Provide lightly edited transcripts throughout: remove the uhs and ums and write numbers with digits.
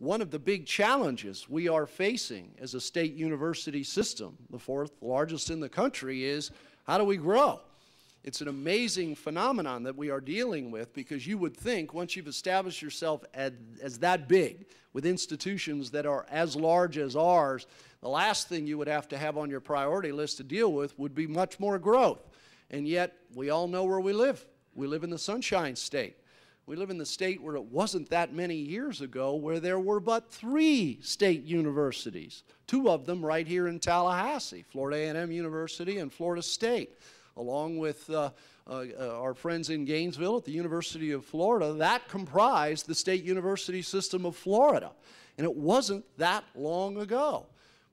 one of the big challenges we are facing as a state university system, the fourth largest in the country, is how do we grow? It's an amazing phenomenon that we are dealing with, because you would think once you've established yourself as that big with institutions that are as large as ours, the last thing you would have to have on your priority list to deal with would be much more growth. And yet we all know where we live. We live in the Sunshine State. We live in the state where it wasn't that many years ago where there were but 3 state universities, 2 of them right here in Tallahassee, Florida A&M University and Florida State, along with our friends in Gainesville at the University of Florida. That comprised the state university system of Florida, and it wasn't that long ago.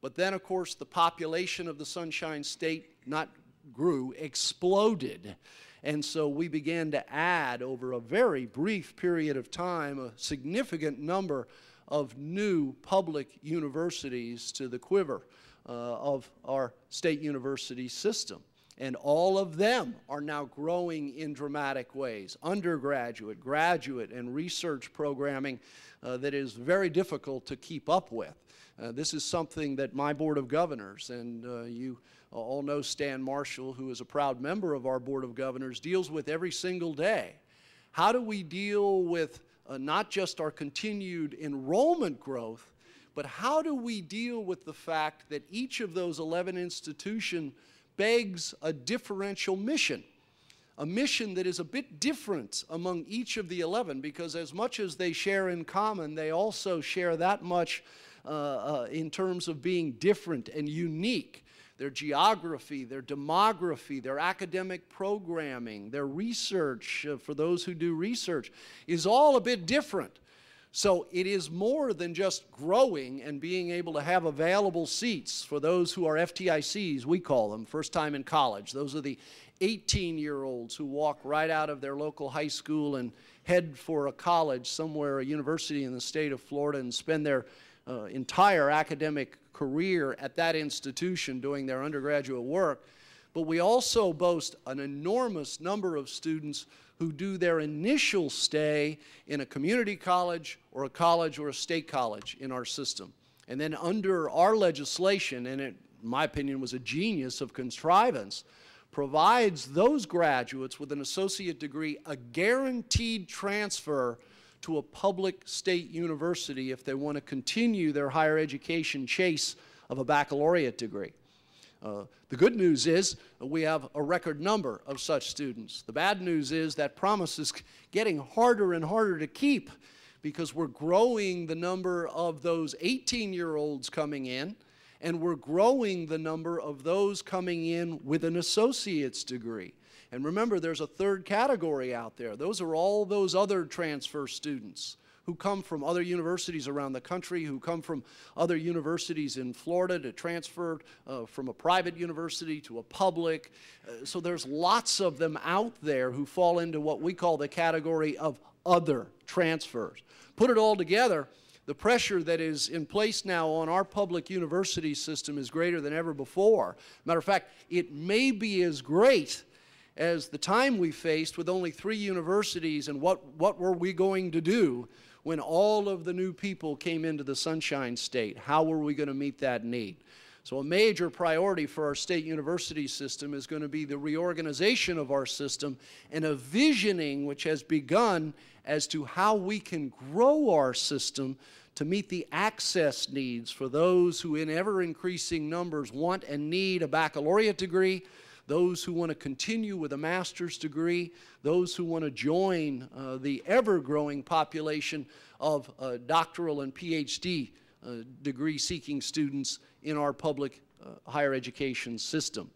But then, of course, the population of the Sunshine State not grew, exploded. And so we began to add, over a very brief period of time, a significant number of new public universities to the quiver of our state university system. And all of them are now growing in dramatic ways. Undergraduate, graduate, and research programming that is very difficult to keep up with. This is something that my Board of Governors, and you all know Stan Marshall, who is a proud member of our Board of Governors, deals with every single day. How do we deal with not just our continued enrollment growth, but how do we deal with the fact that each of those 11 institutions begs a differential mission, a mission that is a bit different among each of the 11, because as much as they share in common, they also share that much in terms of being different and unique. Their geography, their demography, their academic programming, their research, for those who do research, is all a bit different. So it is more than just growing and being able to have available seats for those who are FTICs, we call them, first time in college. Those are the 18-year-olds who walk right out of their local high school and head for a college somewhere, a university in the state of Florida, and spend their entire academic career at that institution doing their undergraduate work. But we also boast an enormous number of students who do their initial stay in a community college or a state college in our system. And then under our legislation, and it, in my opinion, was a genius of contrivance, provides those graduates with an associate degree a guaranteed transfer to a public state university if they want to continue their higher education chase of a baccalaureate degree. The good news is we have a record number of such students. The bad news is that promise is getting harder and harder to keep, because we're growing the number of those 18-year-olds coming in, and we're growing the number of those coming in with an associate's degree. And remember, there's a third category out there. Those are all those other transfer students who come from other universities around the country, who come from other universities in Florida to transfer from a private university to a public. So there's lots of them out there who fall into what we call the category of other transfers. Put it all together, the pressure that is in place now on our public university system is greater than ever before. Matter of fact, it may be as great as the time we faced with only 3 universities, and what were we going to do when all of the new people came into the Sunshine State? How were we going to meet that need? So a major priority for our state university system is going to be the reorganization of our system and a visioning which has begun as to how we can grow our system to meet the access needs for those who in ever-increasing numbers want and need a baccalaureate degree, those who want to continue with a master's degree, those who want to join the ever-growing population of doctoral and PhD degree-seeking students in our public higher education system.